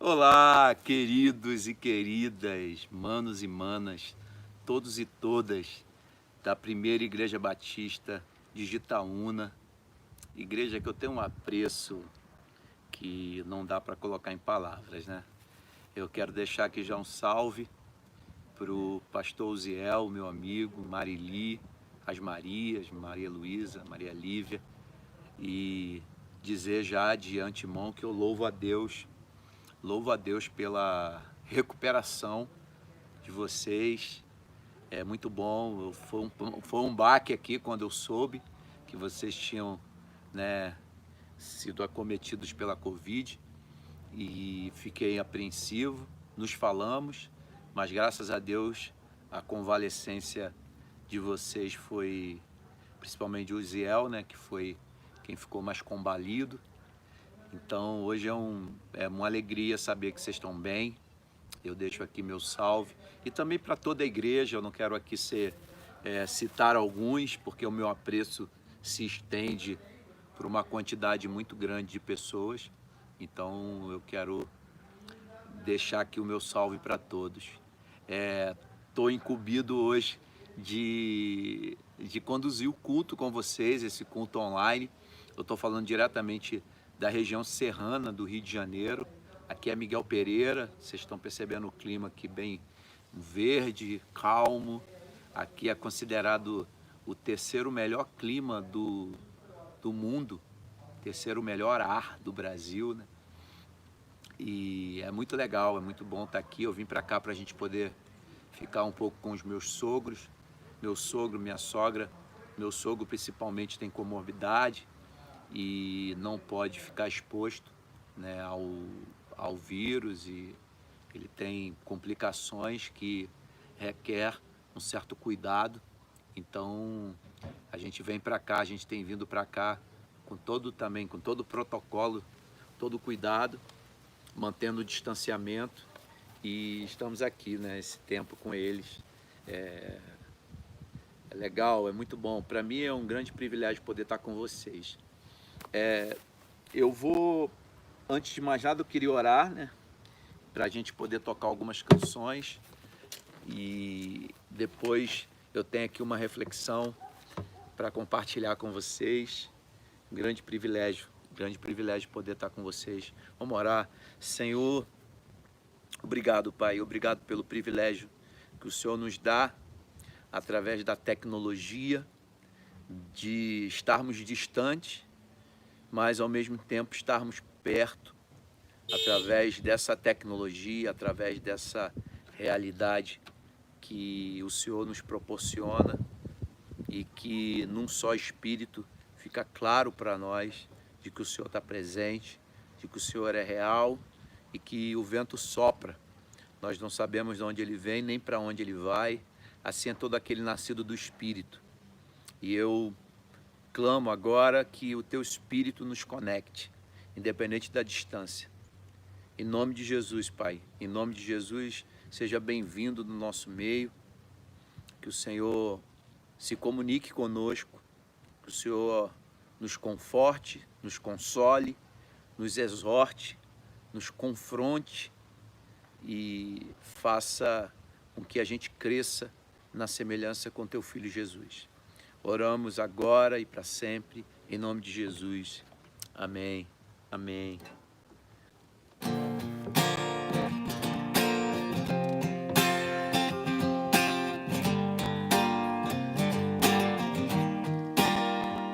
Olá, queridos e queridas, manos e manas, todos e todas da Primeira Igreja Batista de Gitaúna, igreja que eu tenho um apreço que não dá para colocar em palavras, né? Eu quero deixar aqui já um salve para o pastor Uziel, meu amigo, Marili, as Marias, Maria Luísa, Maria Lívia, e dizer já de antemão que eu louvo a Deus pela recuperação de vocês. É muito bom. Foi um baque aqui quando eu soube que vocês tinham, né, sido acometidos pela Covid e fiquei apreensivo. Nos falamos, mas graças a Deus a convalescência de vocês foi, principalmente o Ziel, né, que foi quem ficou mais combalido. Então hoje é uma alegria saber que vocês estão bem. Eu deixo aqui meu salve. E também para toda a igreja, eu não quero aqui citar alguns, porque o meu apreço se estende por uma quantidade muito grande de pessoas. Então eu quero deixar aqui o meu salve para todos. Estou incumbido hoje de conduzir o culto com vocês, esse culto online. Eu estou falando diretamente da região serrana do Rio de Janeiro. Aqui é Miguel Pereira, vocês estão percebendo o clima aqui bem verde, calmo. Aqui é considerado o terceiro melhor clima do mundo, terceiro melhor ar do Brasil, né? E é muito legal, é muito bom estar aqui. Eu vim para cá para a gente poder ficar um pouco com os meus sogros, meu sogro, minha sogra. Meu sogro principalmente tem comorbidade e não pode ficar exposto, né, ao vírus, e ele tem complicações que requer um certo cuidado. Então a gente vem para cá, a gente tem vindo para cá com todo o protocolo, todo o cuidado, mantendo o distanciamento, e estamos aqui, né, esse tempo com eles. É legal, é muito bom. Para mim é um grande privilégio poder estar com vocês. Eu vou, antes de mais nada, eu queria orar, né, para a gente poder tocar algumas canções, e depois eu tenho aqui uma reflexão para compartilhar com vocês. Um grande privilégio poder estar com vocês. Vamos orar. Senhor, obrigado, Pai, obrigado pelo privilégio que o Senhor nos dá, através da tecnologia, de estarmos distantes, mas ao mesmo tempo estarmos perto, através dessa tecnologia, através dessa realidade que o Senhor nos proporciona, e que num só Espírito fica claro para nós de que o Senhor está presente, de que o Senhor é real, e que o vento sopra. Nós não sabemos de onde ele vem, nem para onde ele vai. Assim é todo aquele nascido do Espírito. E eu clamo agora que o Teu Espírito nos conecte, independente da distância. Em nome de Jesus, Pai, em nome de Jesus, seja bem-vindo no nosso meio, que o Senhor se comunique conosco, que o Senhor nos conforte, nos console, nos exorte, nos confronte e faça com que a gente cresça na semelhança com Teu Filho Jesus. Oramos agora e para sempre, em nome de Jesus. Amém. Amém.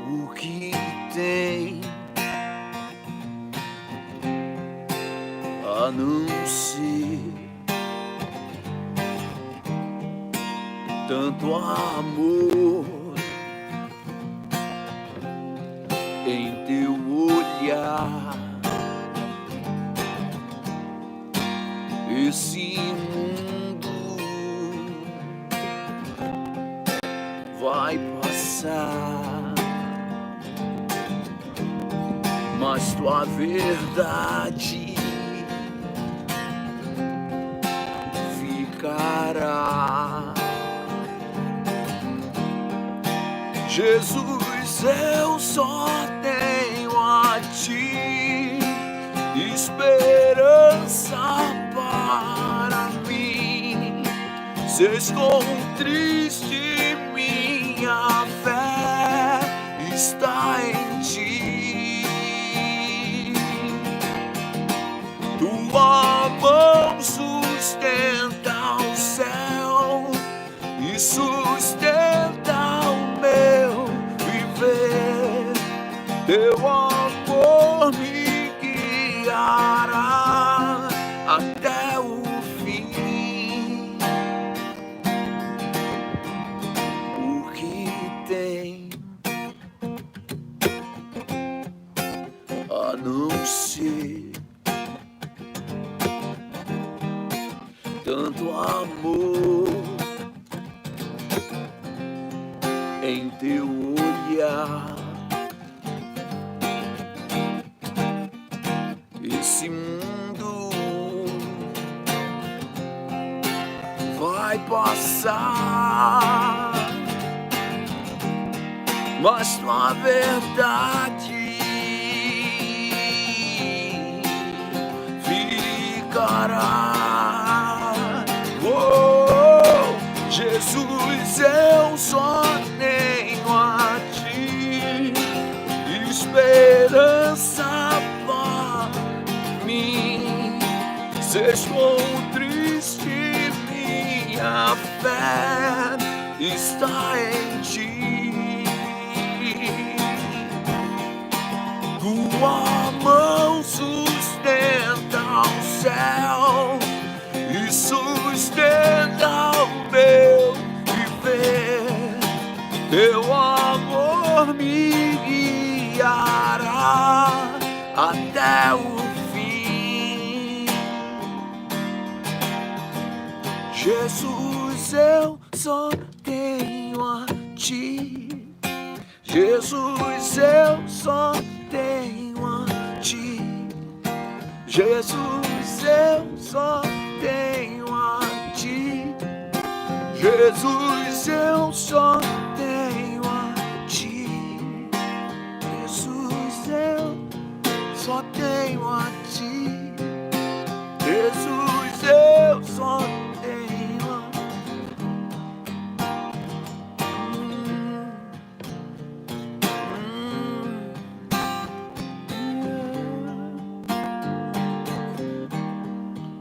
O que tem a não ser tanto amor em Teu olhar? Esse mundo vai passar, mas Tua verdade ficará. Jesus, eu só tenho a Ti esperança. Se estou triste, minha fé está em ti. Tua mão sustenta o céu e sustenta o meu viver. Teu amor me guiará até o fim. O que tem a não ser tanto amor em teu olhar? Esse mundo vai passar, mas tua verdade ficará. Oh, Jesus, eu só tenho a ti esperança para mim. Se estou triste, minha fé está em ti. Tua mão sustenta o céu e sustenta o meu viver. Teu amor me guiará até o fim. Jesus, eu só tenho a ti. Jesus, eu só tenho a ti. Jesus, eu só tenho a ti. Jesus, eu só tenho a ti. Jesus, eu só tenho a ti. Jesus, eu só tenho a ti.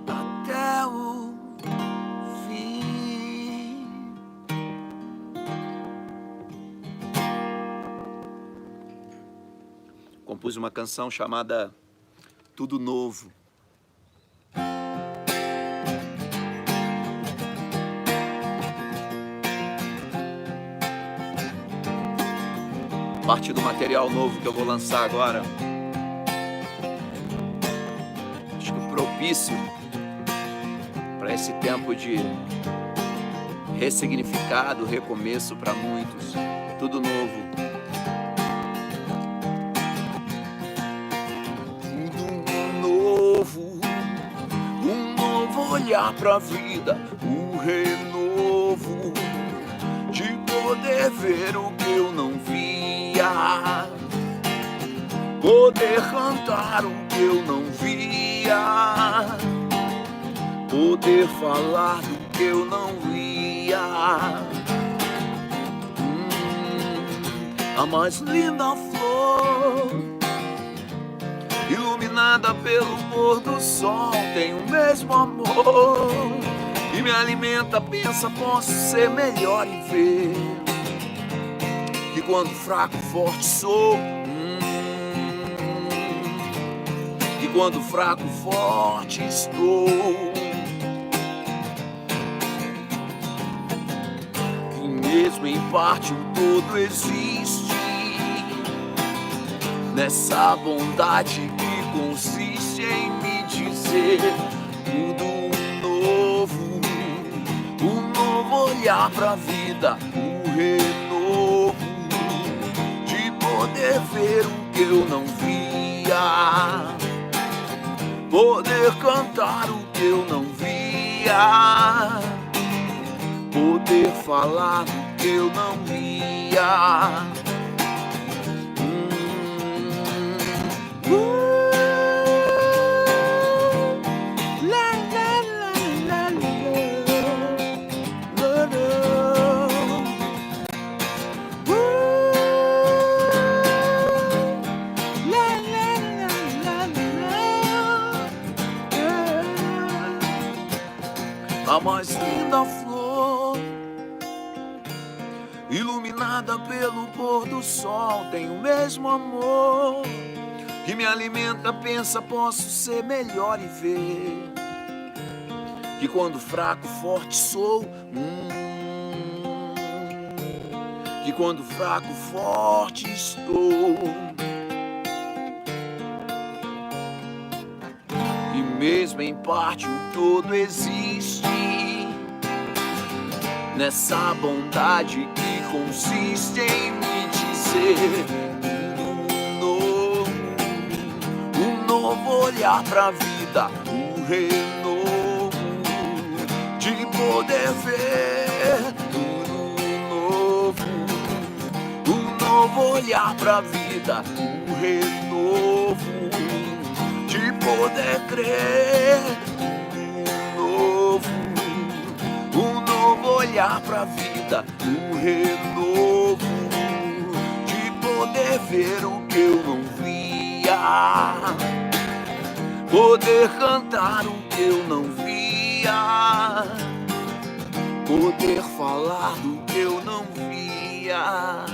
Até o fim. Compus uma canção chamada Tudo Novo. Parte do material novo que eu vou lançar agora. Acho que propício para esse tempo de ressignificado, recomeço para muitos. Tudo novo. Um novo olhar pra vida, um renovo de poder ver o que eu não via, poder cantar o que eu não via, poder falar do que eu não via. A mais linda flor, iluminada pelo pôr do sol, tem o mesmo amor e me alimenta, pensa, posso ser melhor e ver que quando fraco, forte sou. Que quando fraco, forte estou. Que mesmo em parte o todo existe nessa bondade que consiste em me dizer tudo novo, um novo olhar pra vida, um renovo de poder ver o que eu não via, poder cantar o que eu não via, poder falar o que eu não via. a mais linda flor, iluminada pelo pôr do sol. Tem o mesmo amor que me alimenta, pensa, posso ser melhor e ver que quando fraco, forte sou. Que quando fraco, forte estou. E mesmo em parte o todo existe nessa bondade que consiste em me dizer um novo olhar pra vida, um renovo de poder ver tudo novo, um novo olhar pra vida, um renovo de poder crer, um novo olhar pra vida, um renovo de poder ver o que eu não via, poder cantar o que eu não via, poder falar do que eu não via,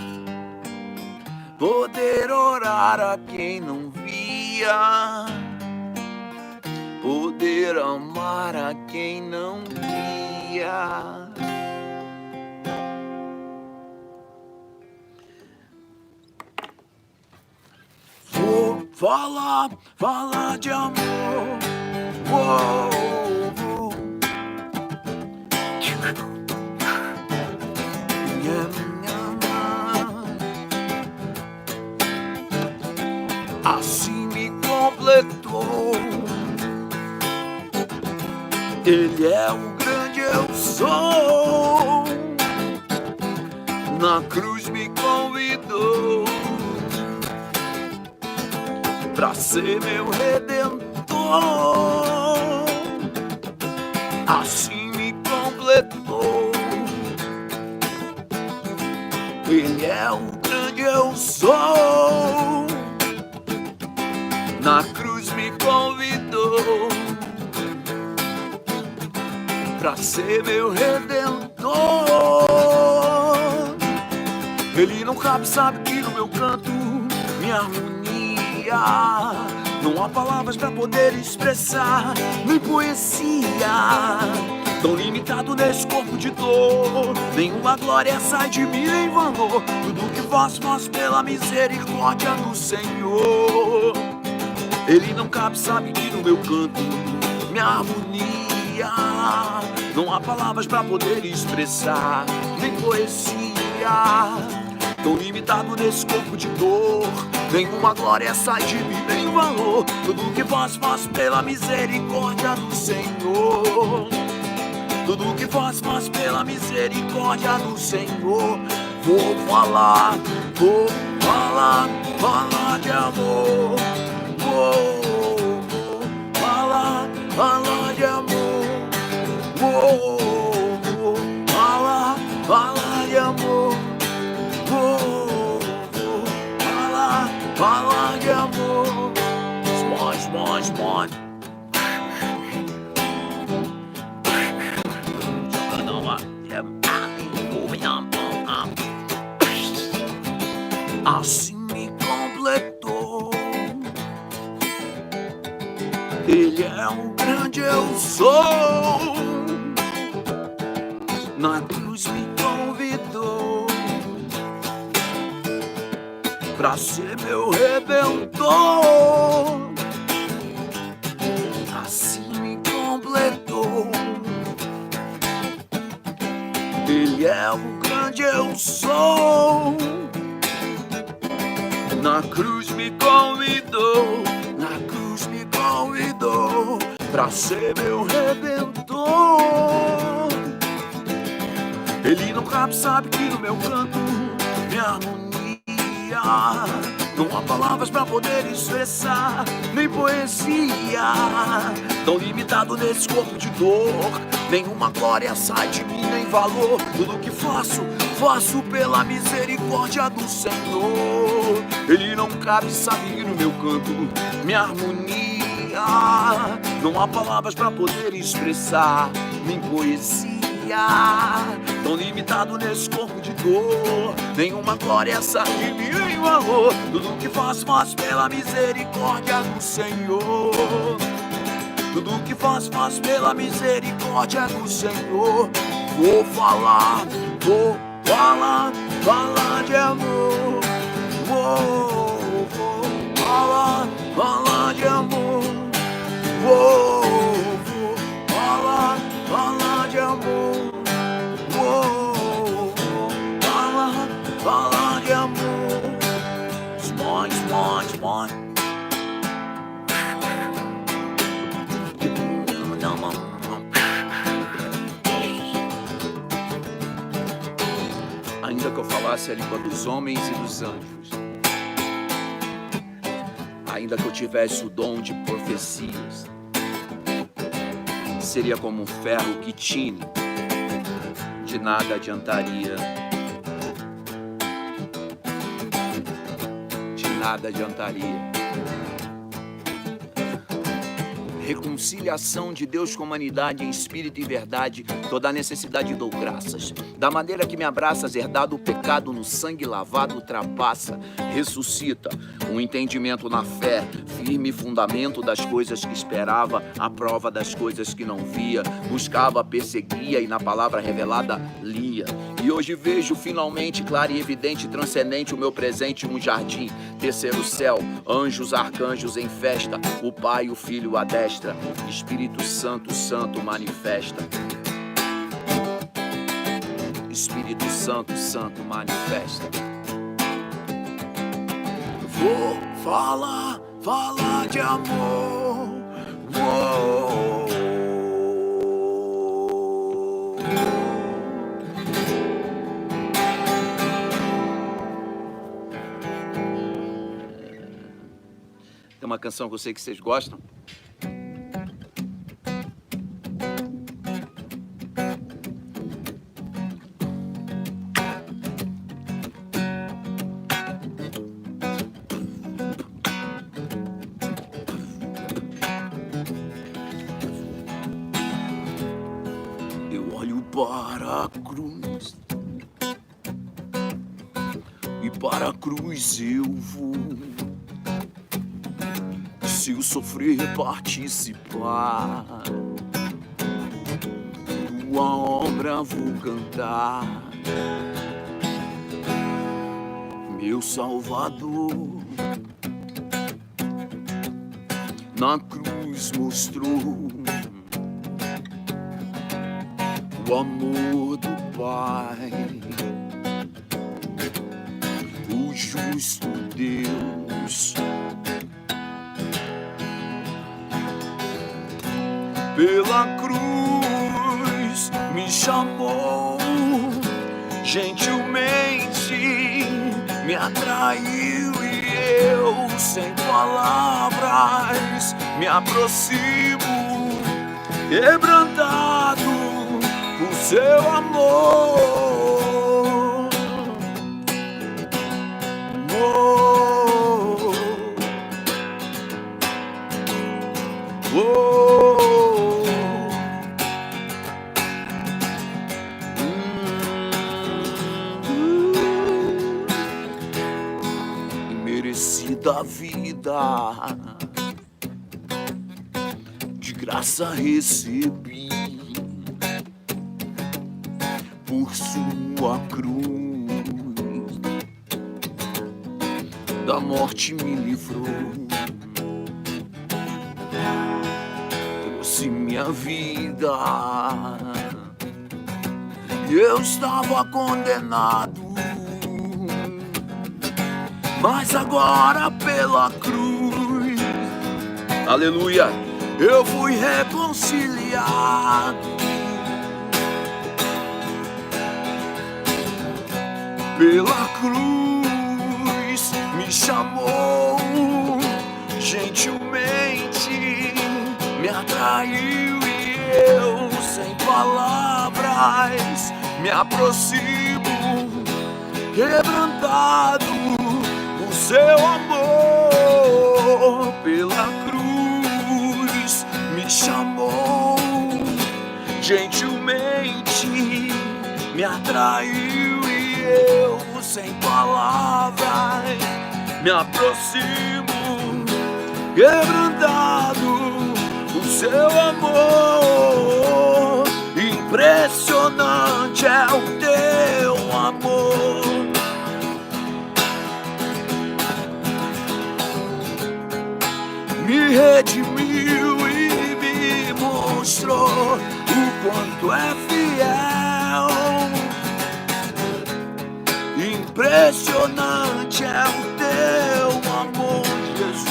poder orar a quem não via, poder amar a quem não via. Vou falar de amor. Uou, assim me completou. Ele é o grande eu sou. Na cruz me convidou pra ser meu redentor. Assim me completou. Ele é o grande eu sou. Na cruz me convidou pra ser meu redentor. Ele não cabe, sabe que no meu canto, minha harmonia, não há palavras pra poder expressar, nem poesia. Tão limitado nesse corpo de dor, nenhuma glória sai de mim, nem valor. Tudo que faço pela misericórdia do Senhor. Ele não cabe, sabe que no meu canto, minha harmonia, não há palavras pra poder expressar, nem poesia. Tão limitado nesse corpo de dor, nenhuma glória sai de mim, nem valor. Tudo que faço pela misericórdia do Senhor. Tudo que faço pela misericórdia do Senhor. Vou falar de amor. Vou falar de amor. Vou falar de amor. Vou falar de amor. Small. Assim me completou. Ele é um grande eu sou. Na cruz me convidou pra ser meu redentor. Assim me completou. Ele é o grande eu sou. Na cruz me convidou. Na cruz me convidou pra ser meu redentor. Ele não cabe, sabe que no meu canto, minha harmonia, não há palavras pra poder expressar, nem poesia. Tão limitado nesse corpo de dor, nenhuma glória sai de mim, nem valor. Tudo que faço pela misericórdia do Senhor. Ele não cabe, sabe, no meu canto, minha harmonia, não há palavras pra poder expressar, em poesia. Tão limitado nesse corpo de dor, nenhuma glória essa que me valor. Tudo que faço pela misericórdia do Senhor. Tudo que faço pela misericórdia do Senhor. Vou falar de amor. Vou falar de amor. Vou falar de amor. Vou falar de amor. Smart. Ainda que eu falasse a língua dos homens e dos anjos, ainda que eu tivesse o dom de profecias, seria como um ferro que tine, de nada adiantaria. De nada adiantaria. Reconciliação de Deus com a humanidade em espírito e verdade, toda a necessidade dou graças. Da maneira que me abraças, herdado o pecado no sangue lavado, ultrapassa, ressuscita. Um entendimento na fé, firme fundamento das coisas que esperava, a prova das coisas que não via, buscava, perseguia e na palavra revelada lia. E hoje vejo finalmente, claro e evidente, transcendente o meu presente, um jardim, terceiro céu, anjos, arcanjos em festa, o Pai, o Filho, a destra, Espírito Santo, Santo manifesta. Espírito Santo, Santo manifesta. Vou falar de amor. Tem uma canção que eu sei que vocês gostam. Eu olho para a cruz e para a cruz eu vou. Se o sofrer participar, tua obra vou cantar. Meu Salvador na cruz mostrou o amor do Pai, o justo Deus. Pela cruz me chamou, gentilmente me atraiu e eu, sem palavras, me aproximo, quebrantado por seu amor. Da vida, de graça recebi, por sua cruz, da morte me livrou, trouxe minha vida. Eu estava condenado, mas agora pela cruz, aleluia, eu fui reconciliado. Pela cruz me chamou, gentilmente me atraiu e eu, sem palavras, me aproximo, quebrantado por seu amor. Pela cruz me chamou, gentilmente me atraiu e eu, sem palavras, me aproximo, quebrantado, o seu amor. Impressionante é o teu amor. Me redimiu e me mostrou o quanto é fiel. Impressionante é o teu amor, Jesus.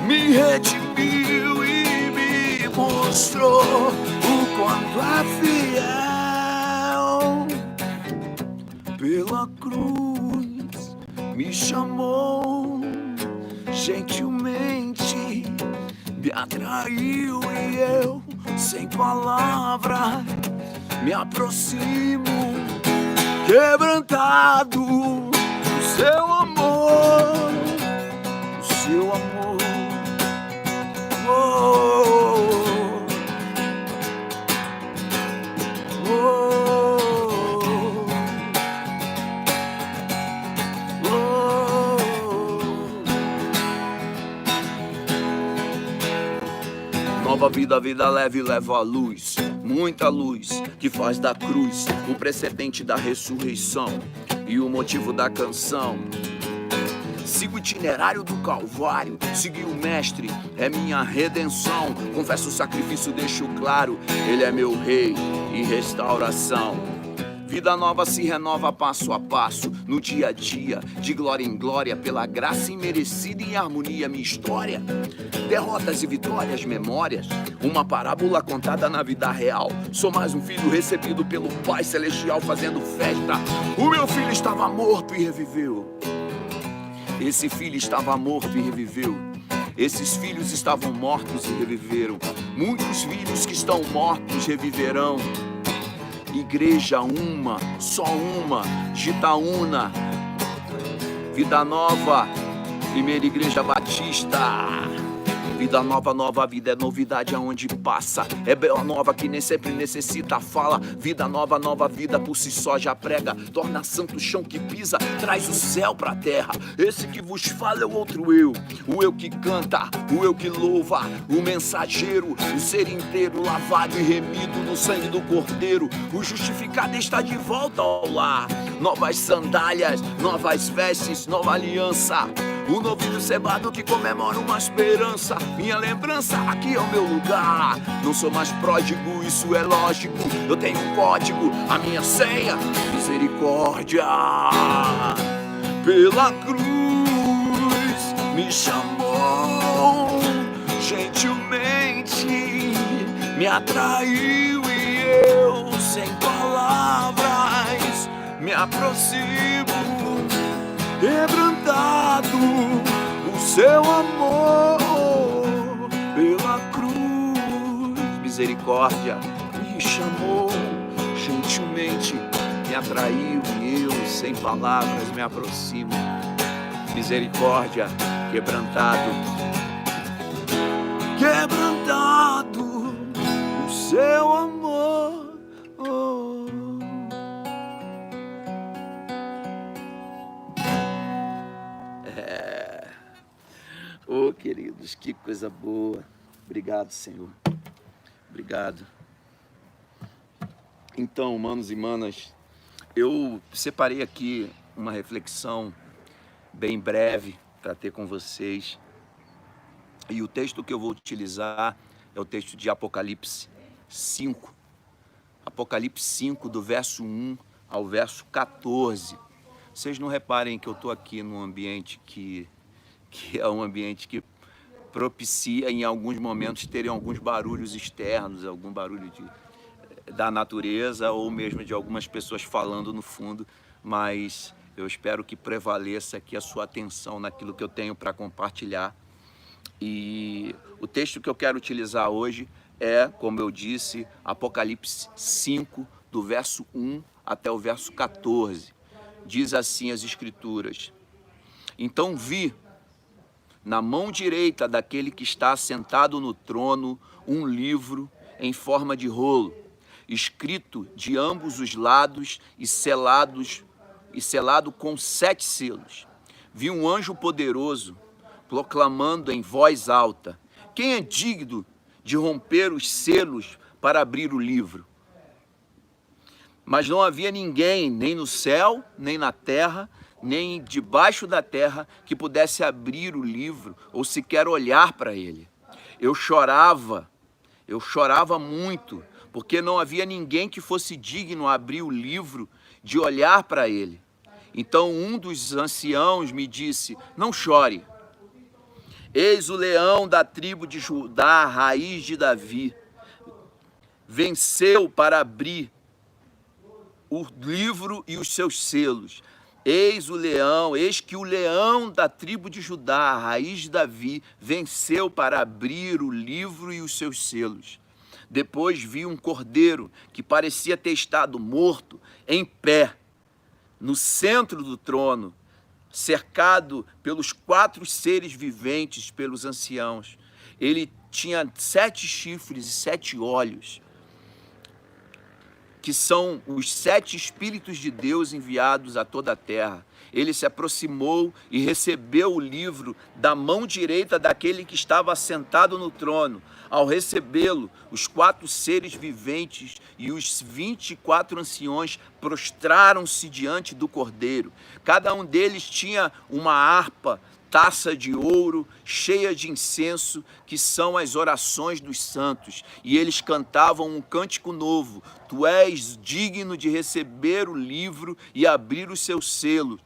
Me redimiu e me mostrou o quanto é fiel. Pela cruz me chamou, gentilmente me atraiu e eu, sem palavras, me aproximo, quebrantado, o seu amor, o seu amor. Oh, oh, oh, oh. Nova vida, vida leve, leva a luz, muita luz, que faz da cruz o precedente da ressurreição e o motivo da canção. Sigo o itinerário do Calvário, segui o Mestre, é minha redenção. Confesso o sacrifício, deixo claro, Ele é meu Rei e restauração. Vida nova se renova passo a passo, no dia a dia, de glória em glória, pela graça imerecida em harmonia minha história. Derrotas e vitórias, memórias, uma parábola contada na vida real. Sou mais um filho recebido pelo Pai Celestial fazendo festa. O meu filho estava morto e reviveu. Esse filho estava morto e reviveu. Esses filhos estavam mortos e reviveram. Muitos filhos que estão mortos reviverão. Igreja uma, só uma, Gitaúna, Vida Nova, Primeira Igreja Batista. Vida nova, nova vida é novidade aonde passa. É boa nova que nem sempre necessita fala. Vida nova, nova vida por si só já prega. Torna santo o chão que pisa, traz o céu pra terra. Esse que vos fala é o outro eu. O eu que canta, o eu que louva. O mensageiro, o ser inteiro lavado e remido no sangue do Cordeiro. O justificado está de volta ao lar. Novas sandálias, novas vestes, nova aliança. Um novilho cevado que comemora uma esperança. Minha lembrança, aqui é o meu lugar. Não sou mais pródigo, isso é lógico. Eu tenho um código, a minha senha, misericórdia. Pela cruz me chamou, gentilmente me atraiu e eu, sem palavras, me aproximo, quebrantado, o seu amor. Pela cruz, misericórdia, me chamou, gentilmente me atraiu e eu, sem palavras, me aproximo. Misericórdia, quebrantado, quebrantado, o seu amor. Oh. Oh, queridos, que coisa boa. Obrigado, Senhor. Obrigado. Então, manos e manas, eu separei aqui uma reflexão bem breve para ter com vocês. E o texto que eu vou utilizar é o texto de Apocalipse 5. Apocalipse 5, do verso 1 ao verso 14. Vocês não reparem que eu estou aqui num ambiente que é um ambiente que propicia em alguns momentos terem alguns barulhos externos, algum barulho da natureza ou mesmo de algumas pessoas falando no fundo, mas eu espero que prevaleça aqui a sua atenção naquilo que eu tenho para compartilhar. E o texto que eu quero utilizar hoje é, como eu disse, Apocalipse 5, do verso 1 até o verso 14. Diz assim as Escrituras: Então vi na mão direita daquele que está sentado no trono, um livro em forma de rolo, escrito de ambos os lados e selado com 7 selos. Vi um anjo poderoso proclamando em voz alta: quem é digno de romper os selos para abrir o livro? Mas não havia ninguém, nem no céu, nem na terra, nem debaixo da terra, que pudesse abrir o livro ou sequer olhar para ele. Eu chorava muito, porque não havia ninguém que fosse digno a abrir o livro, de olhar para ele. Então um dos anciãos me disse: não chore. Eis o leão da tribo de Judá, a raiz de Davi, venceu para abrir o livro e os seus selos. Eis que o leão da tribo de Judá, a raiz de Davi, venceu para abrir o livro e os seus selos. Depois vi um cordeiro que parecia ter estado morto, em pé, no centro do trono, cercado pelos 4 seres viventes, pelos anciãos. Ele tinha 7 chifres e 7 olhos, que são os 7 Espíritos de Deus enviados a toda a terra. Ele se aproximou e recebeu o livro da mão direita daquele que estava assentado no trono. Ao recebê-lo, os 4 seres viventes e os 24 anciões prostraram-se diante do Cordeiro. Cada um deles tinha uma harpa, taça de ouro, cheia de incenso, que são as orações dos santos. E eles cantavam um cântico novo: tu és digno de receber o livro e abrir os seus selos,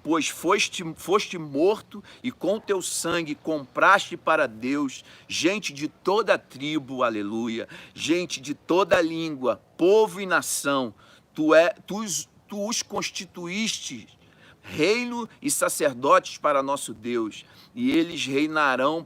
pois foste morto e com teu sangue compraste para Deus gente de toda a tribo, aleluia, gente de toda a língua, povo e nação. Tu os constituíste reino e sacerdotes para nosso Deus, e eles reinarão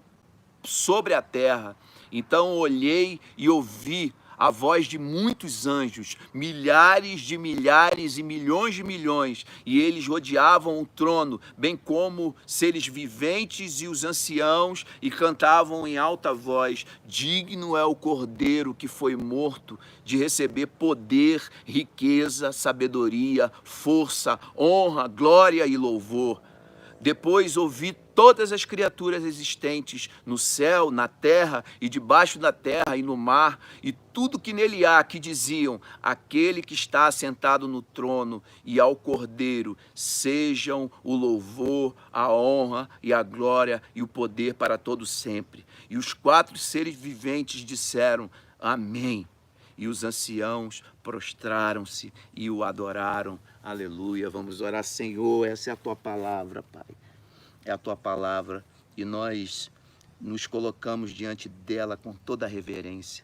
sobre a terra. Então olhei e ouvi a voz de muitos anjos, milhares de milhares e milhões de milhões, e eles rodeavam o trono, bem como seres viventes e os anciãos, e cantavam em alta voz: digno é o Cordeiro que foi morto de receber poder, riqueza, sabedoria, força, honra, glória e louvor. Depois ouvi todas as criaturas existentes no céu, na terra e debaixo da terra e no mar, e tudo que nele há, que diziam: aquele que está assentado no trono e ao Cordeiro sejam o louvor, a honra e a glória e o poder para todo sempre. E os 4 seres viventes disseram: amém. E os anciãos prostraram-se e o adoraram. Aleluia. Vamos orar. Senhor, essa é a tua palavra, Pai. É a tua palavra, e nós nos colocamos diante dela com toda a reverência.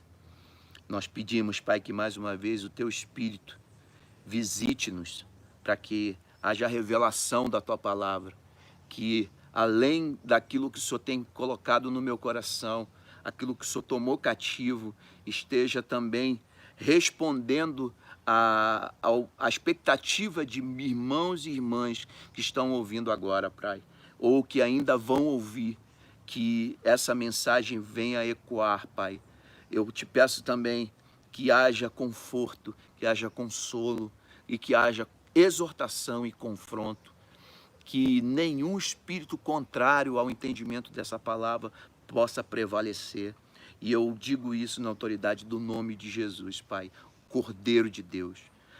Nós pedimos, Pai, que mais uma vez o teu Espírito visite-nos, para que haja revelação da tua palavra, que além daquilo que o Senhor tem colocado no meu coração, aquilo que o Senhor tomou cativo, esteja também respondendo a expectativa de irmãos e irmãs que estão ouvindo agora, Pai, ou que ainda vão ouvir, que essa mensagem venha ecoar, Pai. Eu te peço também que haja conforto, que haja consolo e que haja exortação e confronto, que nenhum espírito contrário ao entendimento dessa palavra possa prevalecer. E eu digo isso na autoridade do nome de Jesus, Pai, Cordeiro de Deus,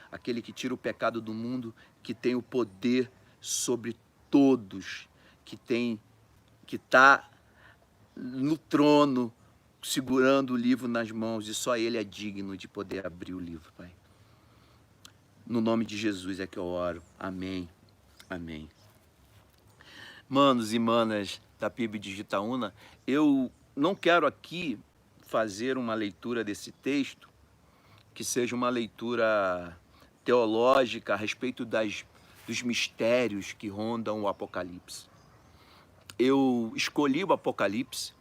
aquele que tira o pecado do mundo, que tem o poder sobre todos, que está no trono, segurando o livro nas mãos, e só Ele é digno de poder abrir o livro, Pai. No nome de Jesus é que eu oro. Amém. Amém. Manos e manas da PIB de Itaúna, eu não quero aqui fazer uma leitura desse texto que seja uma leitura teológica a respeito dos mistérios que rondam o Apocalipse. Eu escolhi o Apocalipse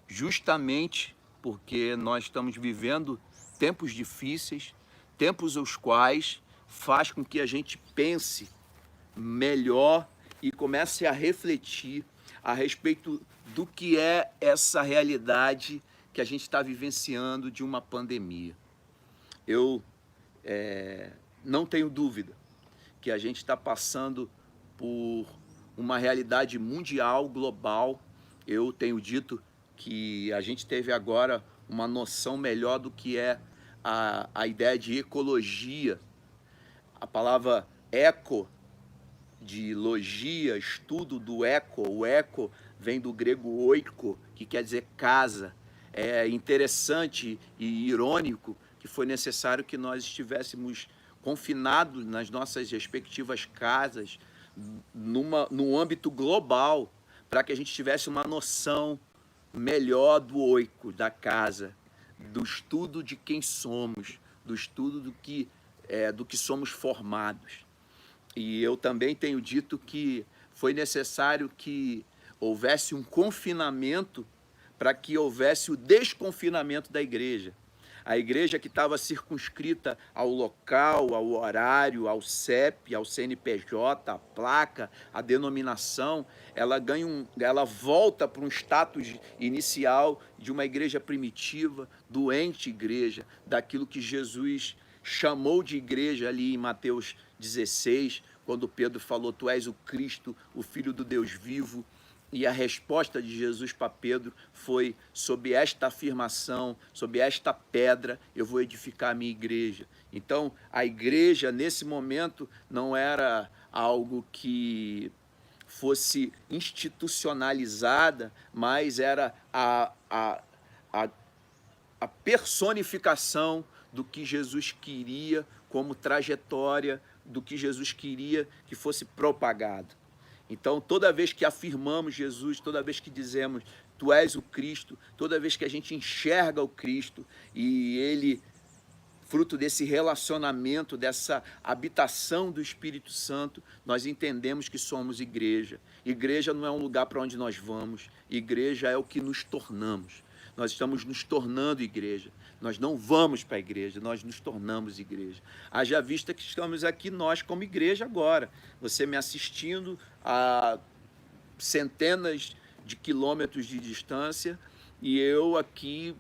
justamente porque nós estamos vivendo tempos difíceis, tempos os quais faz com que a gente pense melhor e comece a refletir a respeito do que é essa realidade que a gente está vivenciando de uma pandemia. Eu não tenho dúvida que a gente está passando por uma realidade mundial, global. Eu tenho dito que a gente teve agora uma noção melhor do que é a ideia de ecologia. A palavra eco, de logia, estudo do eco. O eco vem do grego oiko, que quer dizer casa. É interessante e irônico que foi necessário que nós estivéssemos confinados nas nossas respectivas casas, num âmbito global, para que a gente tivesse uma noção melhor do oiko, da casa, do estudo de quem somos, do estudo do que somos formados. E eu também tenho dito que foi necessário que houvesse um confinamento para que houvesse o desconfinamento da igreja. A igreja que estava circunscrita ao local, ao horário, ao CEP, ao CNPJ, à placa, à denominação, ela volta para um status inicial de uma igreja primitiva, doente igreja, daquilo que Jesus chamou de igreja ali em Mateus 16, quando Pedro falou: tu és o Cristo, o Filho do Deus vivo. E a resposta de Jesus para Pedro foi: sob esta afirmação, sob esta pedra, eu vou edificar a minha igreja. Então, a igreja, nesse momento, não era algo que fosse institucionalizada, mas era a personificação do que Jesus queria como trajetória, do que Jesus queria que fosse propagado. Então, toda vez que afirmamos Jesus, toda vez que dizemos tu és o Cristo, toda vez que a gente enxerga o Cristo e ele, fruto desse relacionamento, dessa habitação do Espírito Santo, nós entendemos que somos igreja. Igreja não é um lugar para onde nós vamos, igreja é o que nos tornamos. Nós estamos nos tornando igreja. Nós não vamos para a igreja, nós nos tornamos igreja. Haja vista que estamos aqui nós como igreja agora. Você me assistindo a centenas de quilômetros de distância e eu aqui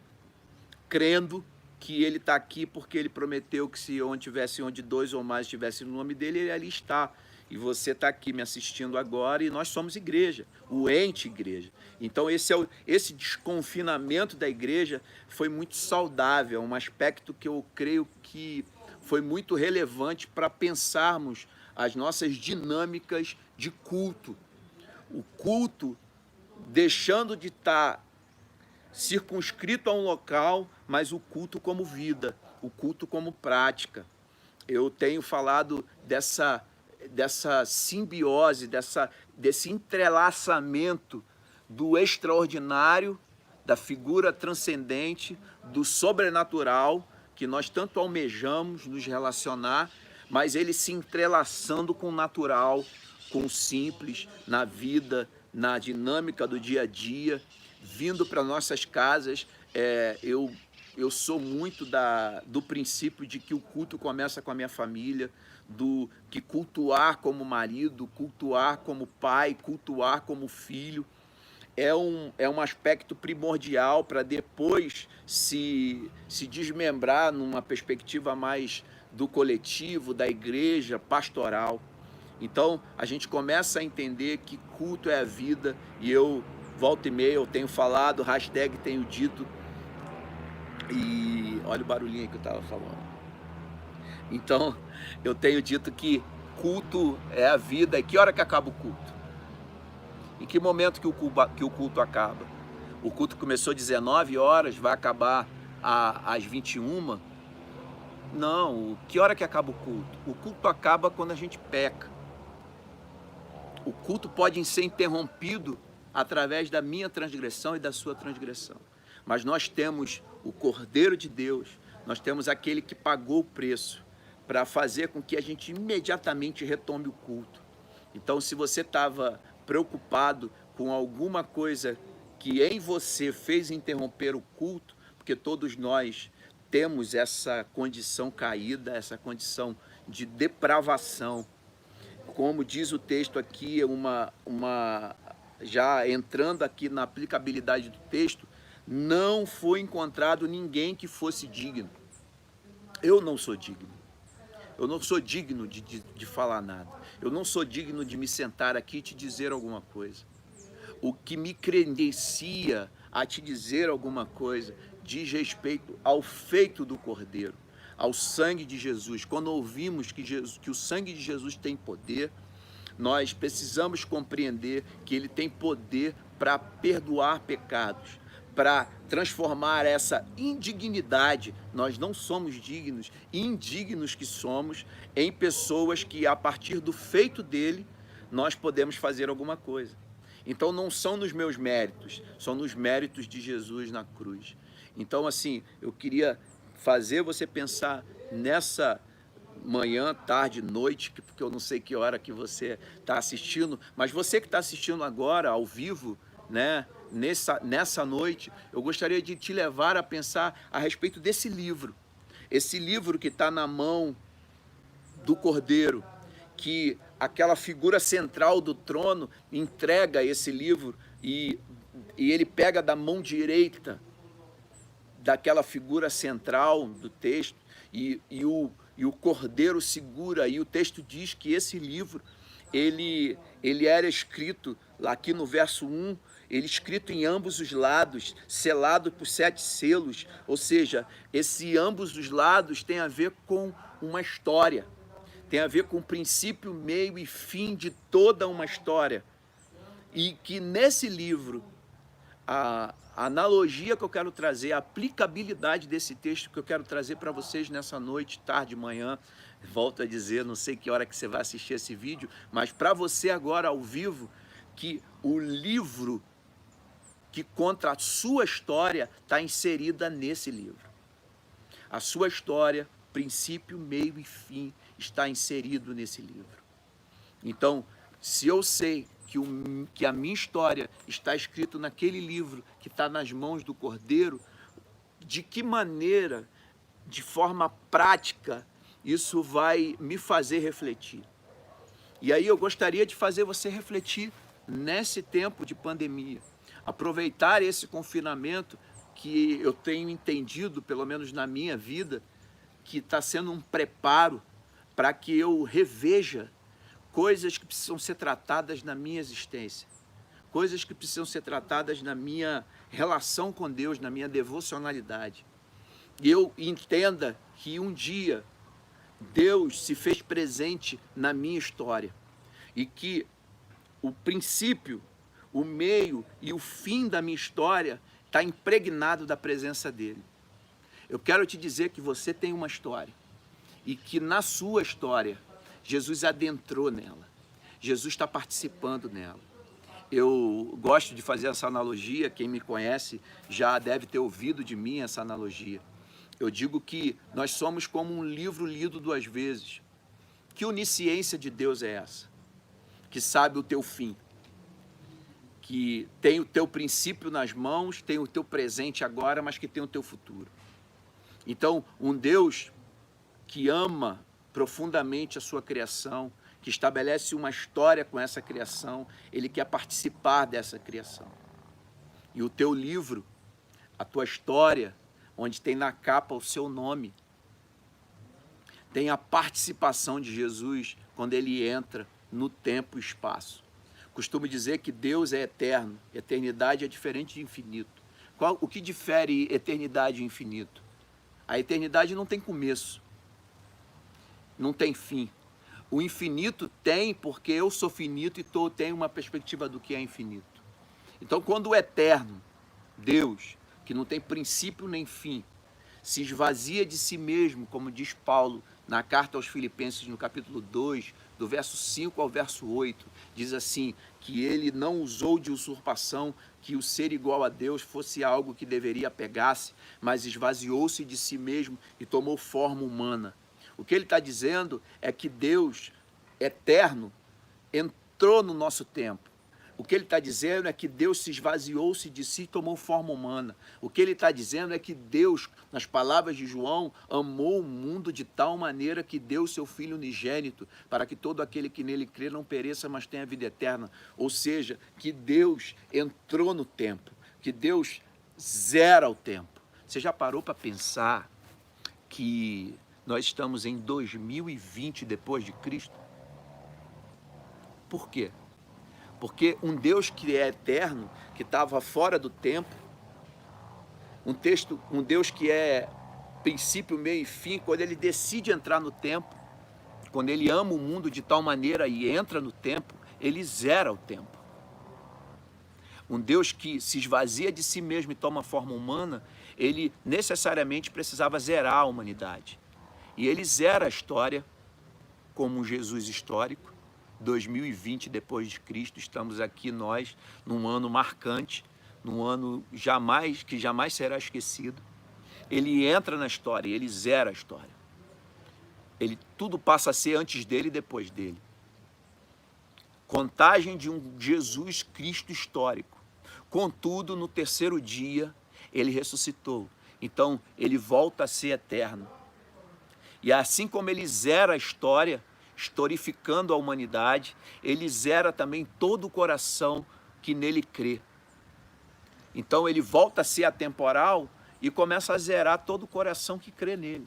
crendo que ele está aqui porque ele prometeu que se onde dois ou mais estivessem no nome dele, ele ali está. E você está aqui me assistindo agora e nós somos igreja, o ente igreja. Então esse desconfinamento da igreja foi muito saudável, um aspecto que eu creio que foi muito relevante para pensarmos as nossas dinâmicas de culto. O culto deixando de estar circunscrito a um local, mas o culto como vida, o culto como prática. Eu tenho falado dessa simbiose, desse entrelaçamento do extraordinário, da figura transcendente, do sobrenatural, que nós tanto almejamos nos relacionar, mas ele se entrelaçando com o natural, com o simples, na vida, na dinâmica do dia a dia, vindo para nossas casas. Eu sou muito do princípio de que o culto começa com a minha família, do que cultuar como marido, cultuar como pai, cultuar como filho, é um aspecto primordial para depois se desmembrar numa perspectiva mais do coletivo, da igreja, pastoral. Então, a gente começa a entender que culto é a vida, e eu, volta e meia, eu tenho falado, hashtag tenho dito, e olha o barulhinho que eu estava falando. Então, eu tenho dito que culto é a vida. E que hora que acaba o culto? Em que momento que o culto acaba? O culto começou às 19 horas, vai acabar às 21? Não, que hora que acaba o culto? O culto acaba quando a gente peca. O culto pode ser interrompido através da minha transgressão e da sua transgressão. Mas nós temos o Cordeiro de Deus, nós temos aquele que pagou o preço para fazer com que a gente imediatamente retome o culto. Então, se você estava preocupado com alguma coisa que em você fez interromper o culto, porque todos nós temos essa condição caída, essa condição de depravação. Como diz o texto aqui, já entrando aqui na aplicabilidade do texto, não foi encontrado ninguém que fosse digno. Eu não sou digno. Eu não sou digno de falar nada. Eu não sou digno de me sentar aqui e te dizer alguma coisa. O que me credencia a te dizer alguma coisa diz respeito ao feito do Cordeiro, ao sangue de Jesus. Quando ouvimos que o sangue de Jesus tem poder, nós precisamos compreender que ele tem poder para perdoar pecados, para transformar essa indignidade, nós não somos dignos, indignos que somos, em pessoas que a partir do feito dele, nós podemos fazer alguma coisa. Então não são nos meus méritos, são nos méritos de Jesus na cruz. Então assim, eu queria fazer você pensar nessa manhã, tarde, noite, porque eu não sei que hora que você está assistindo, mas você que está assistindo agora, ao vivo, né, nessa noite, eu gostaria de te levar a pensar a respeito desse livro. Esse livro que está na mão do Cordeiro, que aquela figura central do trono entrega esse livro e ele pega da mão direita daquela figura central do texto e o Cordeiro segura, e o texto diz que esse livro, ele era escrito, lá aqui no verso 1, ele escrito em ambos os lados, selado por 7 selos, ou seja, esse ambos os lados tem a ver com uma história, tem a ver com o princípio, meio e fim de toda uma história, e que nesse livro, a analogia que eu quero trazer, a aplicabilidade desse texto que eu quero trazer para vocês nessa noite, tarde, manhã, volto a dizer, não sei que hora que você vai assistir esse vídeo, mas para você agora ao vivo, que o livro que conta a sua história está inserida nesse livro. A sua história, princípio, meio e fim, está inserido nesse livro. Então, se eu sei que a minha história está escrita naquele livro que está nas mãos do Cordeiro, de que maneira, de forma prática, isso vai me fazer refletir? E aí eu gostaria de fazer você refletir nesse tempo de pandemia, aproveitar esse confinamento que eu tenho entendido, pelo menos na minha vida, que está sendo um preparo para que eu reveja coisas que precisam ser tratadas na minha existência, coisas que precisam ser tratadas na minha relação com Deus, na minha devocionalidade. E eu entenda que um dia Deus se fez presente na minha história e que o princípio, o meio e o fim da minha história está impregnado da presença dele. Eu quero te dizer que você tem uma história e que na sua história Jesus adentrou nela, Jesus está participando nela. Eu gosto de fazer essa analogia, quem me conhece já deve ter ouvido de mim essa analogia. Eu digo que nós somos como um livro lido 2 vezes. Que onisciência de Deus é essa? Que sabe o teu fim, que tem o teu princípio nas mãos, tem o teu presente agora, mas que tem o teu futuro. Então, um Deus que ama profundamente a sua criação, que estabelece uma história com essa criação, ele quer participar dessa criação. E o teu livro, a tua história, onde tem na capa o seu nome, tem a participação de Jesus quando ele entra no tempo e espaço. Costumo dizer que Deus é eterno, eternidade é diferente de infinito. O que difere eternidade e infinito? A eternidade não tem começo, não tem fim. O infinito tem, porque eu sou finito e tenho uma perspectiva do que é infinito. Então, quando o eterno, Deus, que não tem princípio nem fim, se esvazia de si mesmo, como diz Paulo na carta aos Filipenses, no capítulo 2, do verso 5 ao verso 8, diz assim, que ele não usou de usurpação, que o ser igual a Deus fosse algo que deveria apegar-se, mas esvaziou-se de si mesmo e tomou forma humana. O que ele está dizendo é que Deus, eterno, entrou no nosso tempo. O que ele está dizendo é que Deus se esvaziou-se de si e tomou forma humana. O que ele está dizendo é que Deus, nas palavras de João, amou o mundo de tal maneira que deu seu Filho unigênito, para que todo aquele que nele crê não pereça, mas tenha vida eterna. Ou seja, que Deus entrou no tempo, que Deus zera o tempo. Você já parou para pensar que nós estamos em 2020 depois de Cristo? Por quê? Porque um Deus que é eterno, que estava fora do tempo, um Deus que é princípio, meio e fim, quando ele decide entrar no tempo, quando ele ama o mundo de tal maneira e entra no tempo, ele zera o tempo. Um Deus que se esvazia de si mesmo e toma forma humana, ele necessariamente precisava zerar a humanidade. E ele zera a história como um Jesus histórico. 2020 depois de Cristo, estamos aqui nós num ano marcante, num ano que jamais será esquecido. Ele entra na história, ele zera a história. Tudo passa a ser antes dele e depois dele. Contagem de um Jesus Cristo histórico. Contudo, no terceiro dia, ele ressuscitou. Então, ele volta a ser eterno. E assim como ele zera a história, historificando a humanidade, ele zera também todo o coração que nele crê. Então ele volta a ser atemporal e começa a zerar todo o coração que crê nele.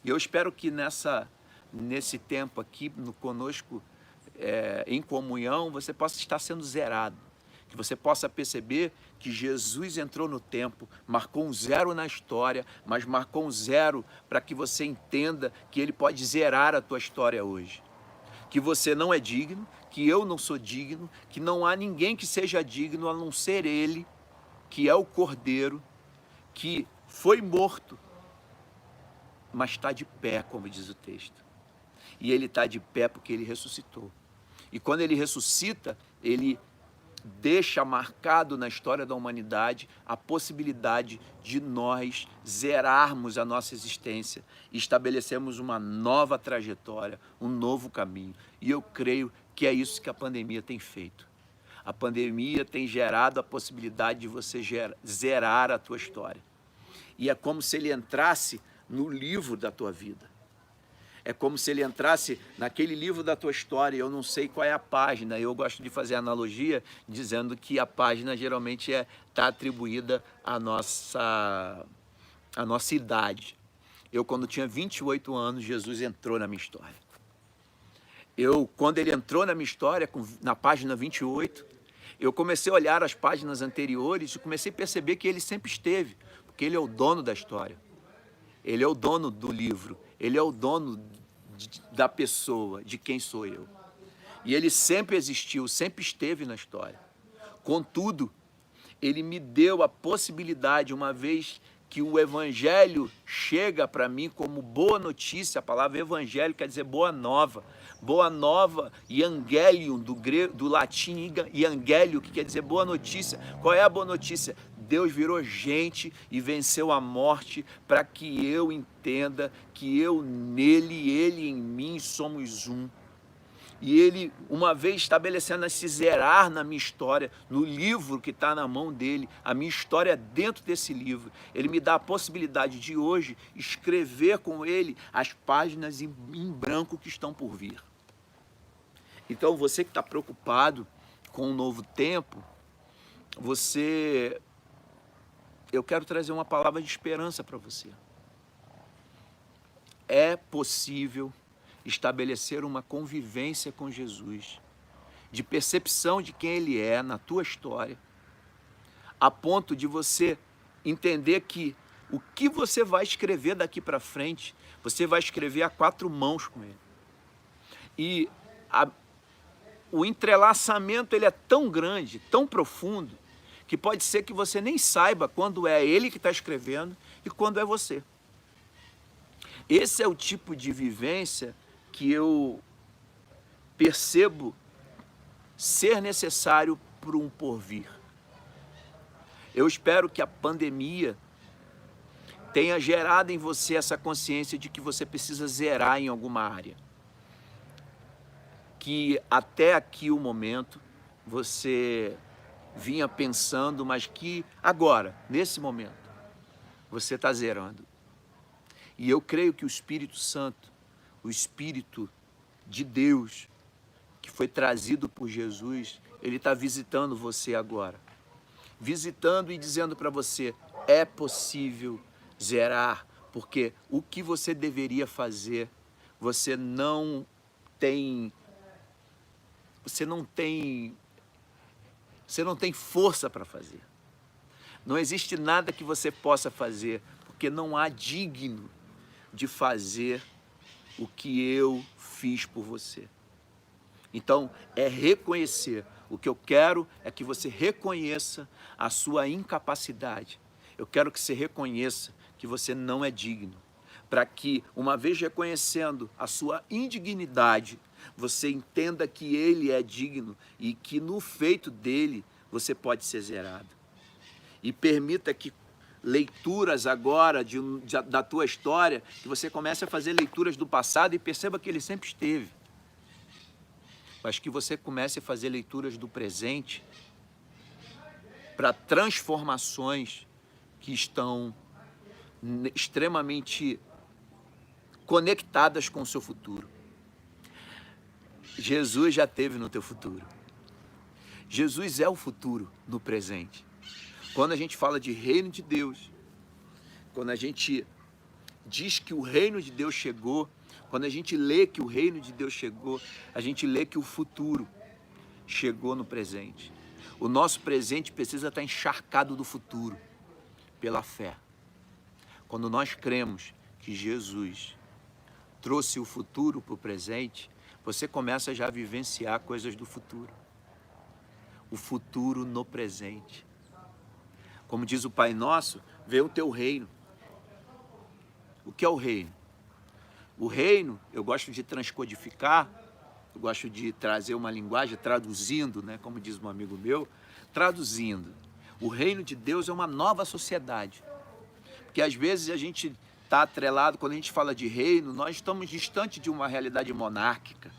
E eu espero que nesse tempo aqui conosco, em comunhão, você possa estar sendo zerado. Que você possa perceber que Jesus entrou no tempo, marcou um zero na história, mas marcou um zero para que você entenda que ele pode zerar a tua história hoje. Que você não é digno, que eu não sou digno, que não há ninguém que seja digno a não ser ele, que é o Cordeiro, que foi morto, mas está de pé, como diz o texto. E ele está de pé porque ele ressuscitou. E quando ele ressuscita, ele deixa marcado na história da humanidade a possibilidade de nós zerarmos a nossa existência e estabelecermos uma nova trajetória, um novo caminho. E eu creio que é isso que a pandemia tem feito. A pandemia tem gerado a possibilidade de você zerar a tua história. E é como se ele entrasse no livro da tua vida. É como se ele entrasse naquele livro da tua história, eu não sei qual é a página, eu gosto de fazer analogia dizendo que a página geralmente está atribuída à nossa idade. Eu, quando tinha 28 anos, Jesus entrou na minha história. Quando ele entrou na minha história, na página 28, eu comecei a olhar as páginas anteriores e comecei a perceber que ele sempre esteve, porque ele é o dono da história. Ele é o dono do livro, ele é o dono da pessoa, de quem sou eu. E ele sempre existiu, sempre esteve na história. Contudo, ele me deu a possibilidade, uma vez que o evangelho chega para mim como boa notícia, a palavra evangelho quer dizer boa nova, e angelium, do latim, e angélio, que quer dizer boa notícia. Qual é a boa notícia? Deus virou gente e venceu a morte para que eu entenda que eu nele e ele em mim somos um. E ele, uma vez estabelecendo esse zerar na minha história, no livro que está na mão dele, a minha história é dentro desse livro, ele me dá a possibilidade de hoje escrever com ele as páginas em branco que estão por vir. Então você que está preocupado com um novo tempo, eu quero trazer uma palavra de esperança para você. É possível estabelecer uma convivência com Jesus, de percepção de quem ele é na tua história, a ponto de você entender que o que você vai escrever daqui para frente, você vai escrever a quatro mãos com ele. E o entrelaçamento ele é tão grande, tão profundo, que pode ser que você nem saiba quando é ele que está escrevendo e quando é você. Esse é o tipo de vivência que eu percebo ser necessário para um porvir. Eu espero que a pandemia tenha gerado em você essa consciência de que você precisa zerar em alguma área. Que até aqui o momento você vinha pensando, mas que agora, nesse momento, você está zerando. E eu creio que o Espírito Santo, o Espírito de Deus, que foi trazido por Jesus, ele está visitando você agora. Visitando e dizendo para você, é possível zerar, porque o que você deveria fazer, você não tem força para fazer. Não existe nada que você possa fazer, porque não há digno de fazer o que eu fiz por você. Então, é reconhecer. O que eu quero é que você reconheça a sua incapacidade. Eu quero que você reconheça que você não é digno. Para que, uma vez reconhecendo a sua indignidade, você entenda que ele é digno e que no feito dele você pode ser zerado. E permita que leituras agora da tua história, que você comece a fazer leituras do passado e perceba que ele sempre esteve. Mas que você comece a fazer leituras do presente para transformações que estão extremamente conectadas com o seu futuro. Jesus já esteve no teu futuro. Jesus é o futuro no presente. Quando a gente fala de reino de Deus, quando a gente diz que o reino de Deus chegou, quando a gente lê que o reino de Deus chegou, a gente lê que o futuro chegou no presente. O nosso presente precisa estar encharcado do futuro, pela fé. Quando nós cremos que Jesus trouxe o futuro para o presente, você começa já a vivenciar coisas do futuro. O futuro no presente. Como diz o Pai Nosso, vê o teu reino. O que é o reino? O reino, eu gosto de transcodificar, eu gosto de trazer uma linguagem, traduzindo, né, como diz um amigo meu, traduzindo. O reino de Deus é uma nova sociedade. Porque às vezes a gente está atrelado, quando a gente fala de reino, nós estamos distante de uma realidade monárquica.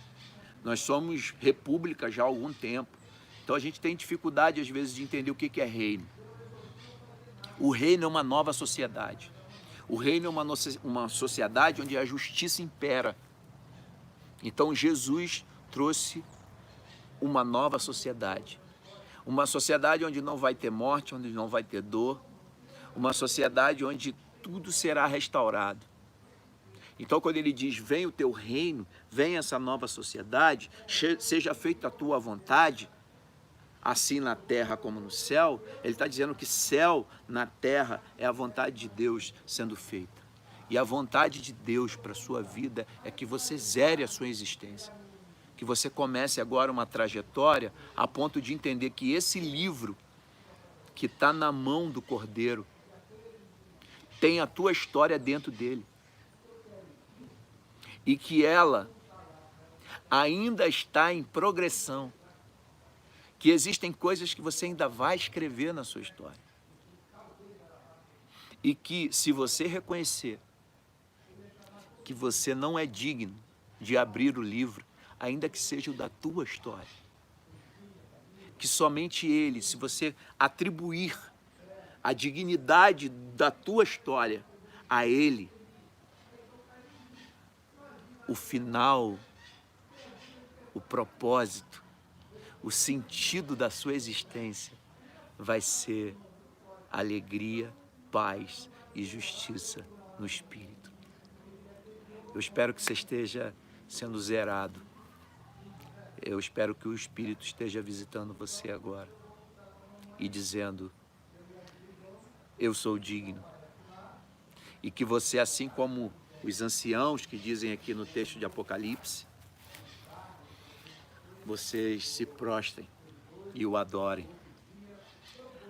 Nós somos república já há algum tempo. Então a gente tem dificuldade às vezes de entender o que é reino. O reino é uma nova sociedade. O reino é uma sociedade onde a justiça impera. Então Jesus trouxe uma nova sociedade. Uma sociedade onde não vai ter morte, onde não vai ter dor. Uma sociedade onde tudo será restaurado. Então quando ele diz, vem o teu reino, vem essa nova sociedade, seja feita a tua vontade, assim na terra como no céu, ele está dizendo que céu na terra é a vontade de Deus sendo feita. E a vontade de Deus para a sua vida é que você zere a sua existência. Que você comece agora uma trajetória a ponto de entender que esse livro que está na mão do Cordeiro tem a tua história dentro dele. E que ela ainda está em progressão. Que existem coisas que você ainda vai escrever na sua história. E que se você reconhecer que você não é digno de abrir o livro, ainda que seja o da tua história, que somente ele, se você atribuir a dignidade da tua história a ele, o final, o propósito, o sentido da sua existência vai ser alegria, paz e justiça no Espírito. Eu espero que você esteja sendo zerado. Eu espero que o Espírito esteja visitando você agora e dizendo, eu sou digno. E que você, assim como os anciãos que dizem aqui no texto de Apocalipse, vocês se prostrem e o adorem.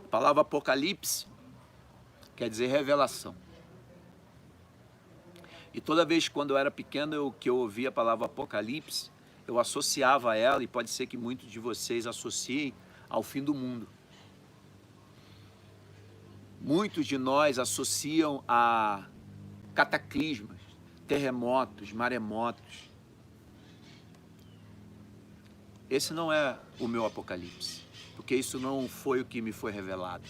A palavra Apocalipse quer dizer revelação. E toda vez quando eu era pequeno que eu ouvia a palavra Apocalipse, eu associava a ela, e pode ser que muitos de vocês associem, ao fim do mundo. Muitos de nós associam a cataclismas, terremotos, maremotos. esse não é o meu apocalipse, porque isso não foi o que me foi revelado.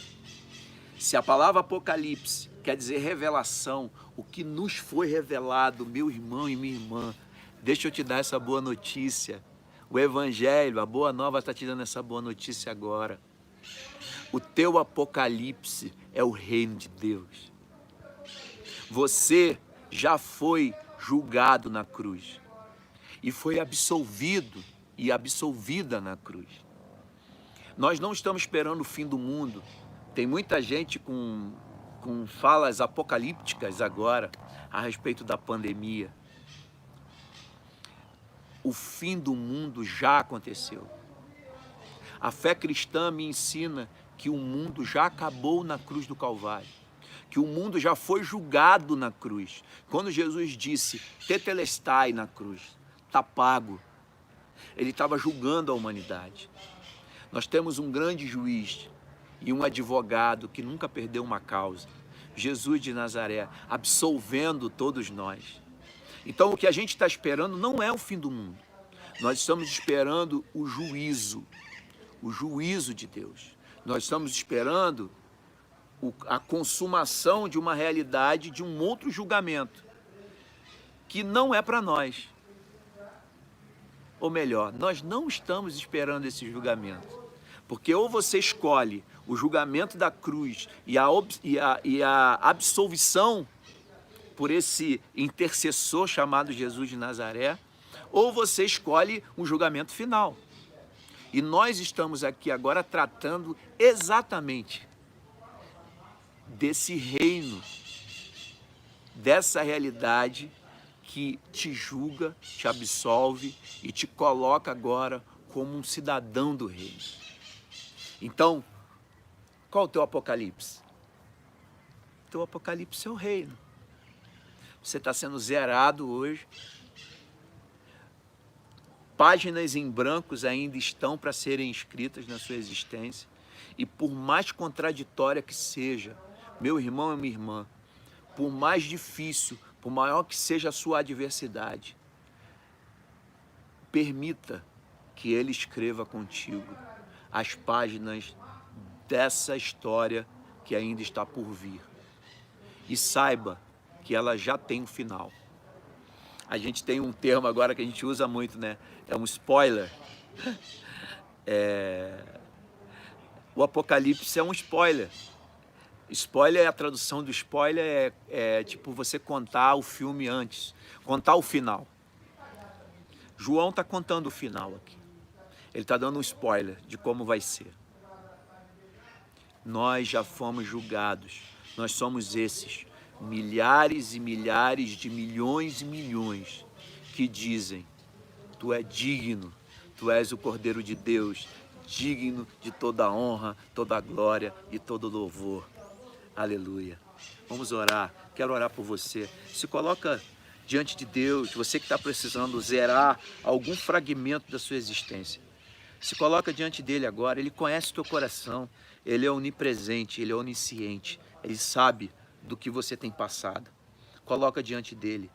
Se a palavra apocalipse quer dizer revelação, o que nos foi revelado, meu irmão e minha irmã, deixa eu te dar essa boa notícia. O Evangelho, a boa nova está te dando essa boa notícia agora. O teu apocalipse é o reino de Deus. Você já foi julgado na cruz e foi absolvido e absolvida na cruz. Nós não estamos esperando o fim do mundo. Tem muita gente com falas apocalípticas agora a respeito da pandemia. O fim do mundo já aconteceu. A fé cristã me ensina que o mundo já acabou na cruz do Calvário, que o mundo já foi julgado na cruz. Quando Jesus disse, tetelestai na cruz, está pago, ele estava julgando a humanidade. Nós temos um grande juiz e um advogado que nunca perdeu uma causa, Jesus de Nazaré, absolvendo todos nós. Então o que a gente está esperando não é o fim do mundo, nós estamos esperando o juízo de Deus. Nós estamos esperando a consumação de uma realidade, de um outro julgamento, que não é para nós. Ou melhor, nós não estamos esperando esse julgamento. Porque ou você escolhe o julgamento da cruz e a absolvição por esse intercessor chamado Jesus de Nazaré, ou você escolhe um julgamento final. E nós estamos aqui agora tratando exatamente desse reino, dessa realidade que te julga, te absolve e te coloca agora como um cidadão do reino. Então, qual é o teu apocalipse? O teu apocalipse é o reino. Você está sendo zerado hoje. Páginas em brancos ainda estão para serem escritas na sua existência. E por mais contraditória que seja, meu irmão e minha irmã, por mais difícil, por maior que seja a sua adversidade, permita que Ele escreva contigo as páginas dessa história que ainda está por vir. E saiba que ela já tem um final. A gente tem um termo agora que a gente usa muito, né? É um spoiler. O Apocalipse é um spoiler. Spoiler, a tradução do spoiler é tipo você contar o filme antes, contar o final. João está contando o final aqui. Ele está dando um spoiler de como vai ser. Nós já fomos julgados. Nós somos esses milhares e milhares de milhões e milhões que dizem: tu é digno, tu és o Cordeiro de Deus, digno de toda a honra, toda a glória e todo o louvor. Aleluia. Vamos orar. Quero orar por você. Se coloca diante de Deus, você que está precisando zerar algum fragmento da sua existência. Se coloca diante dele agora. Ele conhece o teu coração. Ele é onipresente, ele é onisciente. Ele sabe do que você tem passado. Coloca diante dele.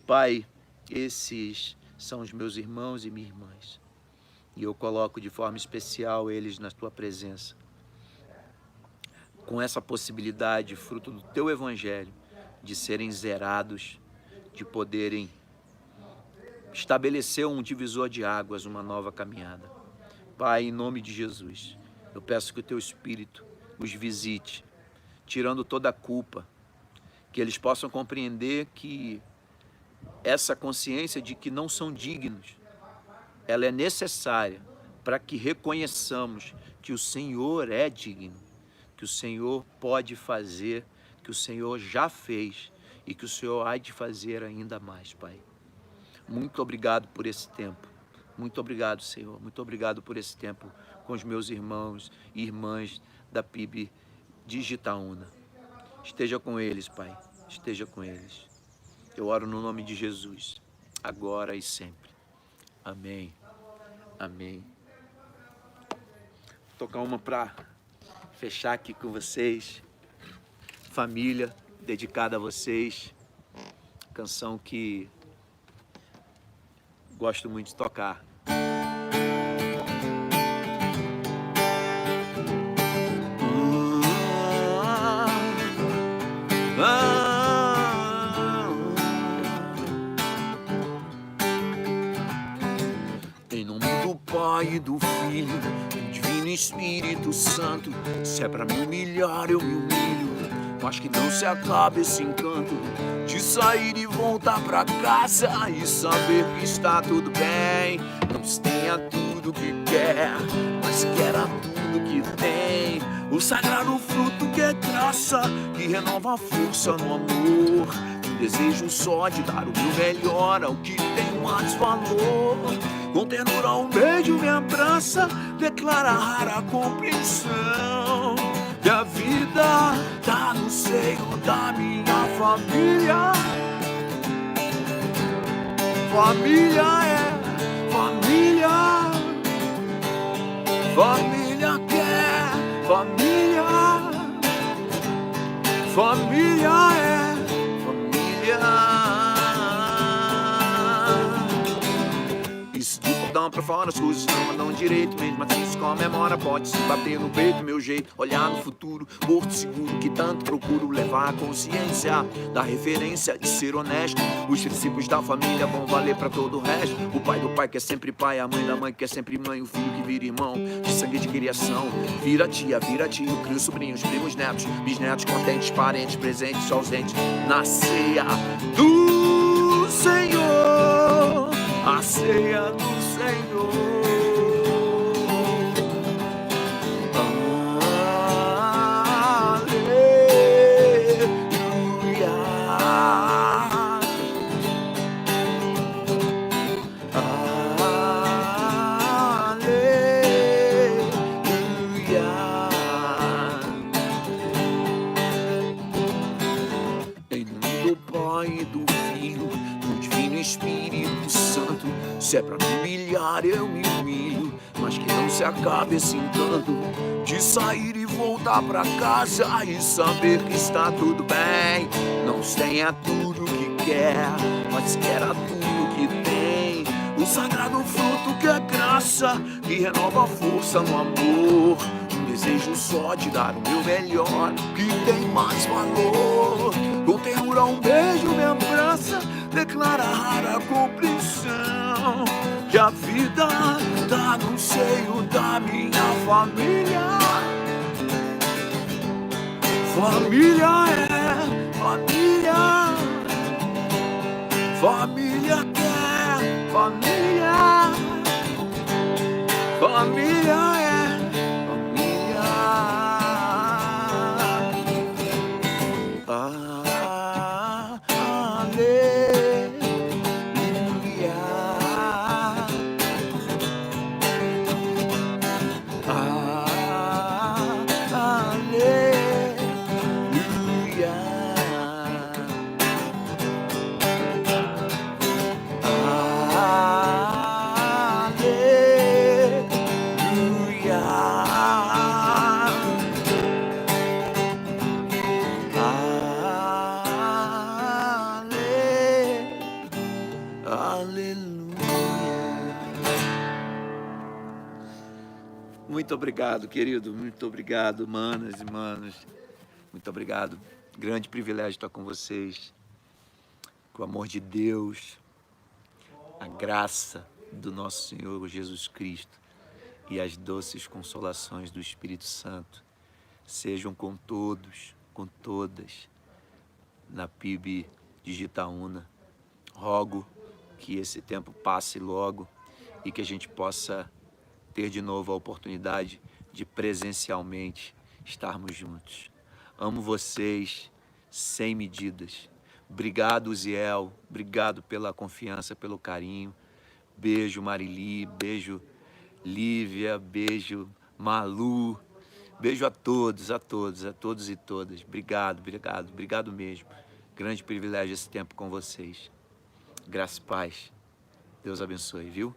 Pai, esses são os meus irmãos e minhas irmãs. E eu coloco de forma especial eles na tua presença. Com essa possibilidade, fruto do teu evangelho, de serem zerados, de poderem estabelecer um divisor de águas, uma nova caminhada. Pai, em nome de Jesus, eu peço que o teu Espírito os visite, tirando toda a culpa, que eles possam compreender que essa consciência de que não são dignos, ela é necessária para que reconheçamos que o Senhor é digno, que o Senhor pode fazer, que o Senhor já fez e que o Senhor há de fazer ainda mais, Pai. Muito obrigado por esse tempo. Muito obrigado, Senhor. Muito obrigado por esse tempo com os meus irmãos e irmãs da PIB de Itaúna. Esteja com eles, Pai. Esteja com eles. Eu oro no nome de Jesus, agora e sempre. Amém. Amém. Vou tocar uma para fechar aqui com vocês. Família, dedicada a vocês. Canção que gosto muito de tocar. Espírito Santo. Se é pra me humilhar, eu me humilho, mas que não se acabe esse encanto de sair e voltar pra casa e saber que está tudo bem. Não se tenha tudo que quer, mas queira tudo que tem. O sagrado fruto que é graça, que renova a força no amor. Um desejo só de dar o meu melhor ao que tem mais valor. Com ternura um beijo me abraça, declarar a compreensão que a vida tá no seio da minha família. Família é família. Família quer família. Família é família. Isso de botão pra fora, as coisas não andam direito. Mesmo assim se comemora, pode se bater no peito. Meu jeito, olhar no futuro, porto seguro que tanto procuro levar a consciência da referência de ser honesto. Os princípios da família vão valer pra todo o resto. O pai do pai que é sempre pai, a mãe da mãe que é sempre mãe, o filho que vira irmão de sangue de criação. Vira tia, tio, crio sobrinhos, primos, netos, bisnetos, contentes, parentes, presentes, ausentes. Na ceia do Senhor, a ceia do Senhor. Se é pra me humilhar, eu me humilho, mas que não se acabe esse encanto de sair e voltar pra casa e saber que está tudo bem. Não se tenha tudo que quer, mas queira tudo que tem. O sagrado fruto que é graça, que renova a força no amor. Um desejo só de dar o meu melhor, que tem mais valor. Com ternura um beijo me abraça, declarar a compreensão que a vida tá no seio da minha família. Família é família. Família quer família. Família é família. Muito obrigado, querido. Muito obrigado, manas e manos. Muito obrigado. Grande privilégio estar com vocês. Com o amor de Deus, a graça do nosso Senhor Jesus Cristo e as doces consolações do Espírito Santo sejam com todos, com todas, na PIB de Gitaúna. Rogo que esse tempo passe logo e que a gente possa ter de novo a oportunidade de presencialmente estarmos juntos. Amo vocês sem medidas. Obrigado, Uziel. Obrigado pela confiança, pelo carinho. Beijo, Marili. Beijo, Lívia. Beijo, Malu. Beijo a todos e todas. Obrigado, obrigado, obrigado mesmo. Grande privilégio esse tempo com vocês. Graça e paz. Deus abençoe, viu?